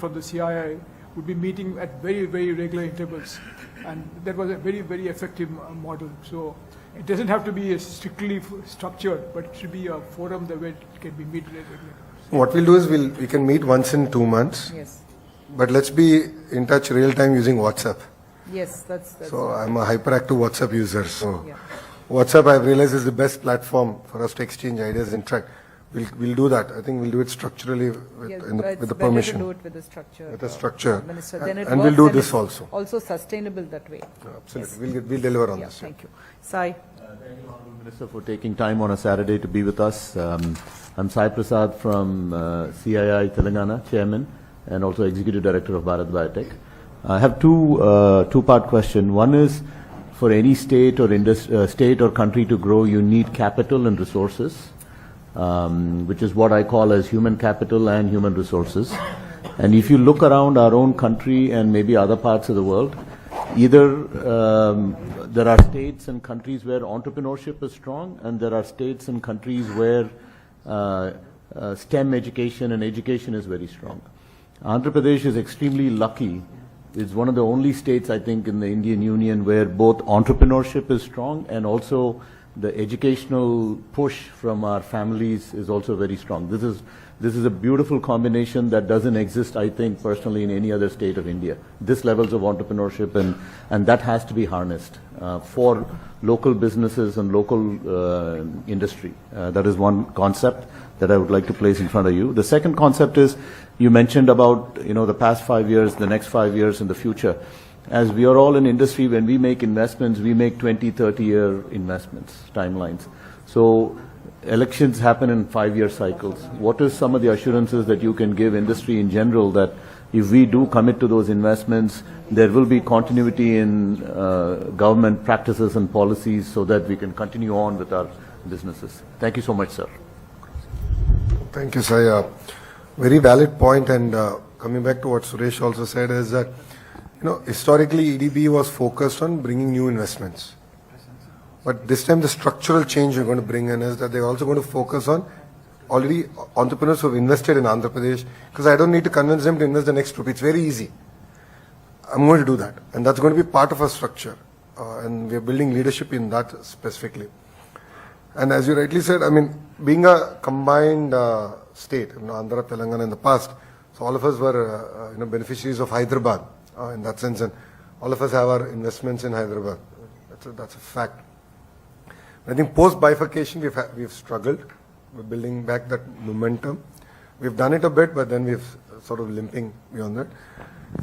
from the CII would be meeting at very, very regular intervals. And that was a very, very effective model. So it doesn't have to be strictly structured, but it should be a forum that it can be meet regularly. What we'll do is we can meet once in 2 months. Yes. But let's be in touch real time using WhatsApp. Yes, that's So I'm a hyperactive WhatsApp user. So yeah. WhatsApp, I've realized, is the best platform for us to exchange ideas, interact. We'll do that. I think we'll do it structurally with, Yes, with the better permission. to do it with the structure. With a structure. Minister. Then it And we'll works do and this it's also. Also sustainable that way. Absolutely. We'll deliver on Yeah, this. thank you. Sai. Thank you, Honourable Minister, for taking time on a Saturday to be with us. I'm Sai Prasad from CII Telangana, Chairman, and also Executive Director of Bharat Biotech. I have two-part question. One is, for any state or country to grow, you need capital and resources, which is what I call as human capital and human resources. And if you look around our own country and maybe other parts of the world, either there are states and countries where entrepreneurship is strong, and there are states and countries where STEM education and education is very strong. Andhra Pradesh is extremely lucky. It's one of the only states, I think, in the Indian Union where both entrepreneurship is strong and also the educational push from our families is also very strong. This is a beautiful combination that doesn't exist, I think, personally in any other state of India. This levels of entrepreneurship and that has to be harnessed for local businesses and local industry. That is one concept that I would like to place in front of you. The second concept is, you mentioned about, the past 5 years, the next 5 years in the future. As we are all in industry, when we make investments, we make 20, 30-year investments, timelines. So elections happen in 5-year cycles. What is some of the assurances that you can give industry in general that if we do commit to those investments, there will be continuity in government practices and policies so that we can continue on with our businesses? Thank you so much, sir. Thank you, Sai. Very valid point, and coming back to what Suresh also said is that, historically EDB was focused on bringing new investments. But this time the structural change we're going to bring in is that they're also going to focus on already entrepreneurs who have invested in Andhra Pradesh, because I don't need to convince them to invest the next rupee. It's very easy. I'm going to do that. And that's going to be part of our structure. And we're building leadership in that specifically. And as you rightly said, being a combined state, Andhra, Telangana in the past, so all of us were beneficiaries of Hyderabad in that sense, and all of us have our investments in Hyderabad. That's a fact. I think post bifurcation we've struggled. We're building back that momentum. We've done it a bit, but then we've sort of limping beyond that.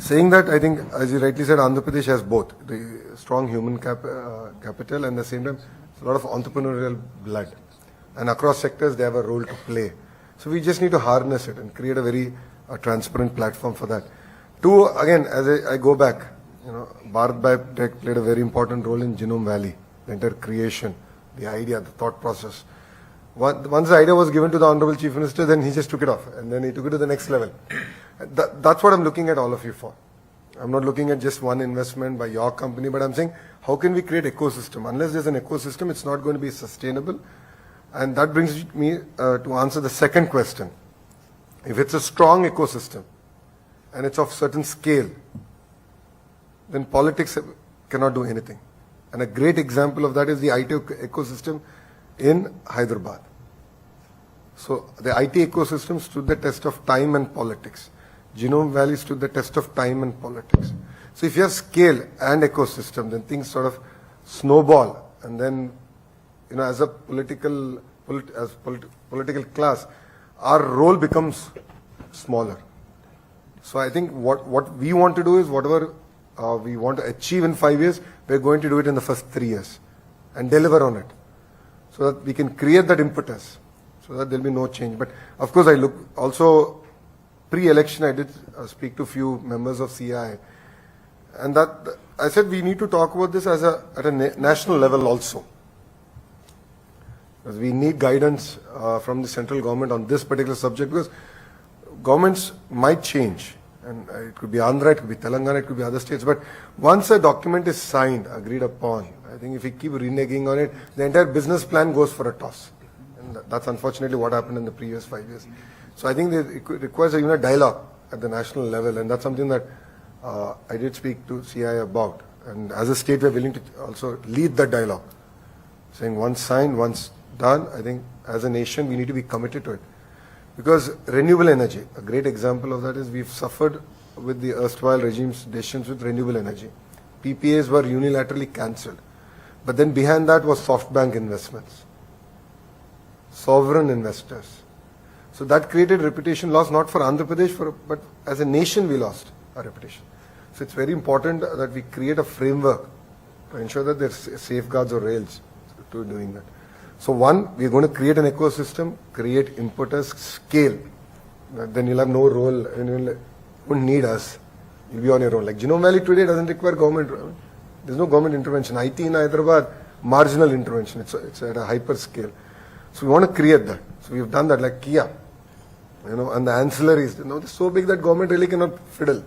Saying that, I think, as you rightly said, Andhra Pradesh has both the strong human capital and at the same time a lot of entrepreneurial blood, and across sectors they have a role to play. So we just need to harness it and create a very transparent platform for that. Two, again, as I go back, Bharat Biotech played a very important role in Genome Valley, the entire creation, the idea, the thought process. Once the idea was given to the Honorable Chief Minister, then he just took it off and then he took it to the next level. That's what I'm looking at all of you for. I'm not looking at just one investment by your company, but I'm saying, how can we create ecosystem? Unless there's an ecosystem, it's not going to be sustainable. And that brings me to answer the second question. If it's a strong ecosystem and it's of certain scale, then politics cannot do anything. And a great example of that is the IT ecosystem in Hyderabad. So the IT ecosystem stood the test of time and politics. Genome Valley stood the test of time and politics. So if you have scale and ecosystem, then things sort of snowball, and then, as a political class, our role becomes smaller. So I think what we want to do is whatever we want to achieve in 5 years, we're going to do it in the first 3 years and deliver on it, so that we can create that impetus, so that there'll be no change. But of course, I look also pre-election, I did speak to a few members of CII, and that I said we need to talk about this at a national level also, because we need guidance from the central government on this particular subject, because governments might change, and it could be Andhra, it could be Telangana, it could be other states, but once a document is signed, agreed upon, I think if we keep reneging on it, the entire business plan goes for a toss. And that's unfortunately what happened in the previous 5 years. So I think it requires a dialogue at the national level, and that's something that I did speak to CI about. And as a state, we're willing to also lead that dialogue, saying once signed, once done, I think as a nation, we need to be committed to it. Because renewable energy, a great example of that is we've suffered with the erstwhile regime's decisions with renewable energy. PPAs were unilaterally cancelled. But then behind that was SoftBank investments, sovereign investors. So that created reputation loss not for Andhra Pradesh, but as a nation we lost our reputation. So it's very important that we create a framework to ensure that there's safeguards or rails to doing that. So one, we're going to create an ecosystem, create impetus, scale. Then you'll have no role, and you won't need us. You'll be on your own. Like Genome Valley today doesn't require government. There's no government intervention. IT in Hyderabad, marginal intervention. It's at a hyper scale. So we want to create that. So we've done that like Kia, and the ancillaries. They're so big that government really cannot fiddle.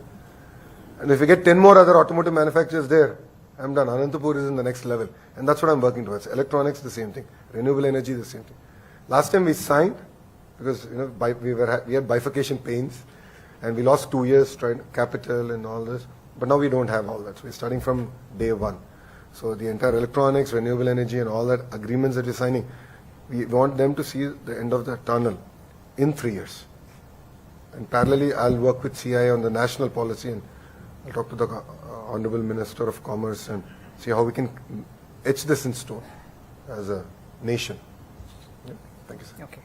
And if we get 10 more other automotive manufacturers there, I'm done. Anantapur is in the next level. And that's what I'm working towards. Electronics, the same thing. Renewable energy, the same thing. Last time we signed, because we had bifurcation pains, and we lost 2 years trying capital and all this. But now we don't have all that. So we're starting from day one. So the entire electronics, renewable energy, and all that agreements that we're signing, we want them to see the end of the tunnel in 3 years. And parallelly, I'll work with CI on the national policy, and I'll talk to the Honorable Minister of Commerce and see how we can etch this in stone as a nation. Yeah. Thank you, sir. Okay.